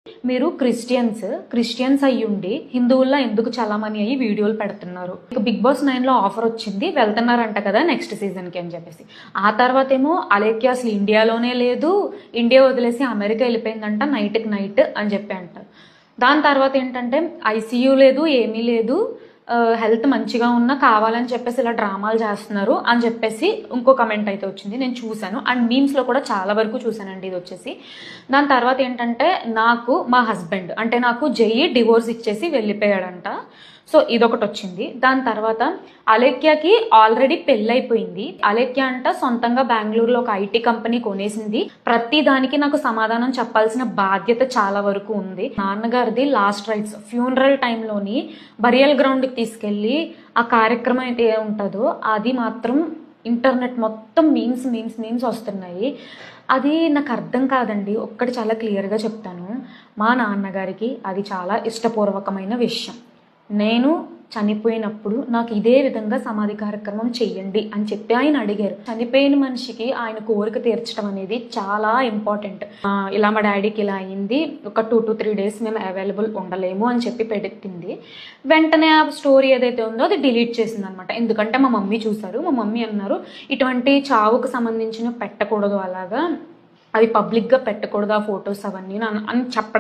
మీరు క్రిస్టియన్స్ అయ్యుండి హిందువుల్లో ఎందుకు చలామణి అయ్యి వీడియోలు పెడుతున్నారు? బిగ్ బాస్ 9లో ఆఫర్ వచ్చింది, వెళ్తున్నారంట కదా నెక్స్ట్ సీజన్కి అని చెప్పేసి. ఆ తర్వాత ఏమో అలేఖ్య అసలు ఇండియాలోనే లేదు, ఇండియా వదిలేసి అమెరికా వెళ్ళిపోయిందంట నైట్కి నైట్ అని చెప్పి అంటారు. దాని తర్వాత ఏంటంటే ఐసీయూ లేదు, ఏమీ లేదు, హెల్త్ మంచిగా ఉన్నా కావాలని చెప్పేసి ఇలా డ్రామాలు చేస్తున్నారు అని చెప్పేసి ఇంకో కమెంట్ అయితే వచ్చింది. నేను చూశాను అండ్ మీమ్స్లో కూడా చాలా వరకు చూశానండి ఇది వచ్చేసి. దాని తర్వాత ఏంటంటే మా హస్బెండ్ అంటే నాకు జై డివోర్స్ ఇచ్చేసి వెళ్ళిపోయాడంట. సో ఇదొకటి వచ్చింది. దాని తర్వాత అలేఖ్యకి ఆల్రెడీ పెళ్ళైపోయింది. అలేఖ్య అంట సొంతంగా బెంగళూరులో ఒక ఐటీ కంపెనీ కొనేసింది. ప్రతి దానికి నాకు సమాధానం చెప్పాల్సిన బాధ్యత చాలా వరకు ఉంది. నాన్నగారిది లాస్ట్ రైట్స్ ఫ్యూనరల్ టైంలోని బరియల్ గ్రౌండ్కి తీసుకెళ్ళి ఆ కార్యక్రమం అయితే ఉంటుందో అది మాత్రం ఇంటర్నెట్ మొత్తం మీమ్స్ వస్తున్నాయి. అది నాకు అర్థం కాదండి. ఒక్కటి చాలా క్లియర్గా చెప్తాను, మా నాన్నగారికి అది చాలా ఇష్టపూర్వకమైన విషయం. నేను చనిపోయినప్పుడు నాకు ఇదే విధంగా సమాధి కార్యక్రమం చెయ్యండి అని చెప్పి ఆయన అడిగారు. చనిపోయిన మనిషికి ఆయన కోరిక తీర్చడం అనేది చాలా ఇంపార్టెంట్. ఇలా మా డాడీకి ఇలా అయింది, ఒక 2 to 3 days మేము అవైలబుల్ ఉండలేము అని చెప్పి పెట్టింది. వెంటనే ఆ స్టోరీ ఏదైతే ఉందో అది డిలీట్ చేసింది అనమాట. ఎందుకంటే మా మమ్మీ చూసారు, మా మమ్మీ అన్నారు ఇటువంటి చావుకు సంబంధించిన పెట్టకూడదు, అలాగా అవి పబ్లిక్గా పెట్టకూడదు ఆ ఫొటోస్ అవన్నీ అని చెప్పడం